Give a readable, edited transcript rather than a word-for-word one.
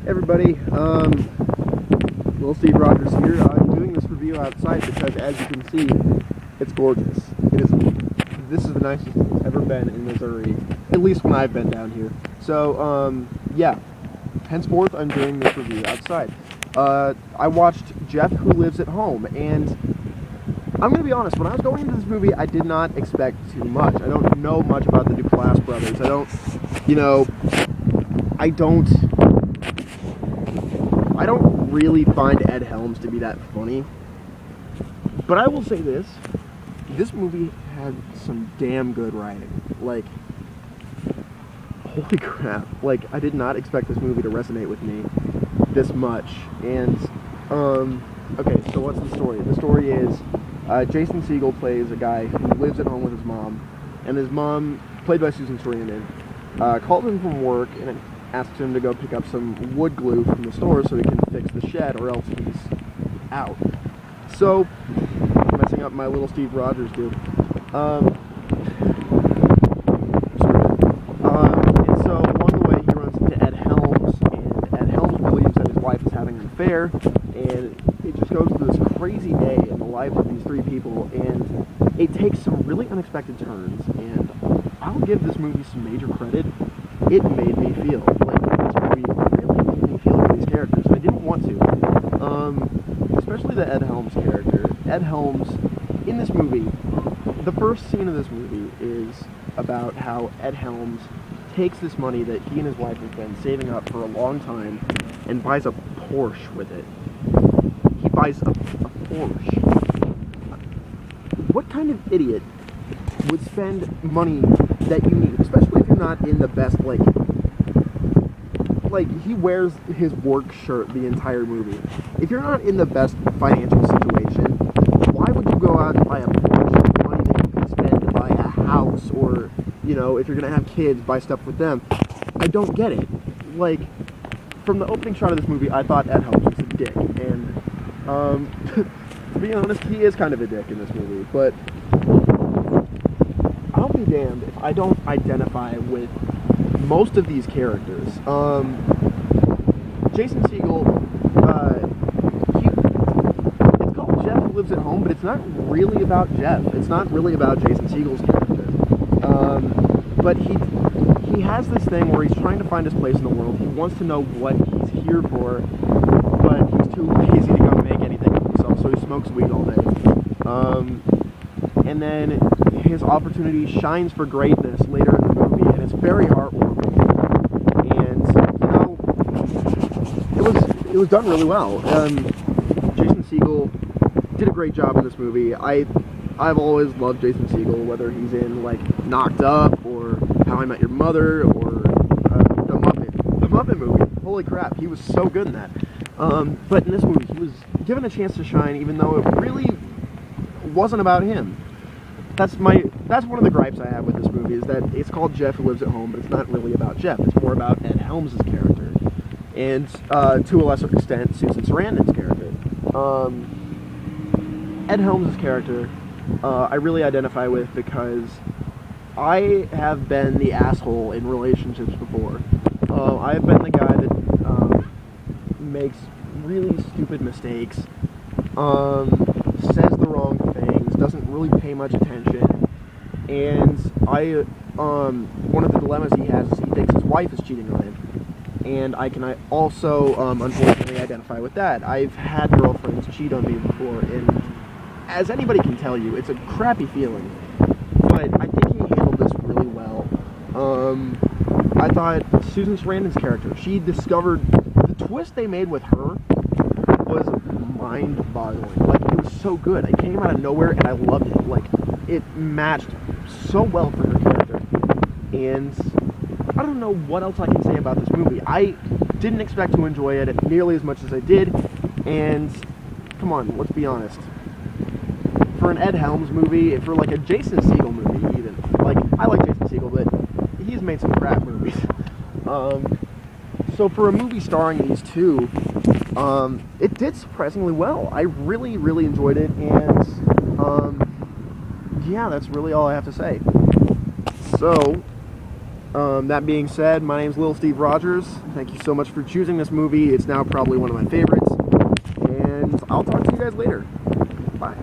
Everybody, LilSteveRogers here. I'm doing this review outside because, as you can see, it's gorgeous. This is the nicest it's ever been in Missouri, at least when I've been down here. So, yeah, henceforth I'm doing this review outside. I watched Jeff Who Lives at Home, and I'm going to be honest, when I was going into this movie, I did not expect too much. I don't know much about the Duplass brothers. I don't really find Ed Helms to be that funny. But I will say this movie had some damn good writing. Like, holy crap. Like, I did not expect this movie to resonate with me this much. And, okay, so what's the story? The story is, Jason Segel plays a guy who lives at home with his mom, and his mom, played by Susan Sarandon, calls him from work and asks him to go pick up some wood glue from the store so he can fix the shed, or else he's out. So, messing up my LilSteveRogers do. And so along the way he runs into Ed Helms, and Ed Helms believes that his wife is having an affair, and it just goes through this crazy day in the life of these three people, and it takes some really unexpected turns, and I'll give this movie some major credit. It made me feel like this movie really made me feel for these characters. I didn't want to, especially the Ed Helms character. Ed Helms, in this movie, the first scene of this movie is about how Ed Helms takes this money that he and his wife have been saving up for a long time and buys a Porsche with it. He buys a Porsche. What kind of idiot would spend money that you need, especially if you're not in the best, like he wears his work shirt the entire movie. If you're not in the best financial situation, why would you go out and buy a Porsche with money that you can spend to buy a house, or, you know, if you're gonna have kids, buy stuff with them? I don't get it. Like, from the opening shot of this movie, I thought Ed Helms was a dick, and, to be honest, he is kind of a dick in this movie, but I'll be damned if I don't identify with most of these characters. Jason Segel, it's called Jeff Who Lives at Home, but it's not really about Jeff. It's not really about Jason Segel's character. But he has this thing where he's trying to find his place in the world. He wants to know what he's here for, but he's too lazy to go make anything of himself, so he smokes weed all day. And then his opportunity shines for greatness later in the movie, and it's very heartwarming. And, you know, it was done really well. Jason Segel did a great job in this movie. I've always loved Jason Segel, whether he's in, like, Knocked Up, or How I Met Your Mother, or The Muppet movie. Holy crap, he was so good in that. But in this movie, he was given a chance to shine, even though it really wasn't about him. That's one of the gripes I have with this movie, is that it's called Jeff Who Lives at Home, but it's not really about Jeff. It's more about Ed Helms' character, and to a lesser extent, Susan Sarandon's character. Ed Helms' character, I really identify with because I have been the asshole in relationships before. I have been the guy that makes really stupid mistakes, says the wrong things, doesn't really pay much attention, and one of the dilemmas he has is he thinks his wife is cheating on him, and I also unfortunately identify with that. I've had girlfriends cheat on me before, and as anybody can tell you, it's a crappy feeling, but I think he handled this really well. I thought Susan Sarandon's character, she discovered the twist they made with her was mind-boggling. Like, it was so good. It came out of nowhere, and I loved it. Like, it matched so well for her character. And I don't know what else I can say about this movie. I didn't expect to enjoy it nearly as much as I did, and come on, let's be honest. For an Ed Helms movie, for like a Jason Segel movie even, like, I like Jason Segel, but he's made some crap movies. So for a movie starring these two, it did surprisingly well. I really, really enjoyed it, and yeah, that's really all I have to say. So, That being said, my name's LilSteveRogers. Thank you so much for choosing this movie. It's now probably one of my favorites. And I'll talk to you guys later. Bye.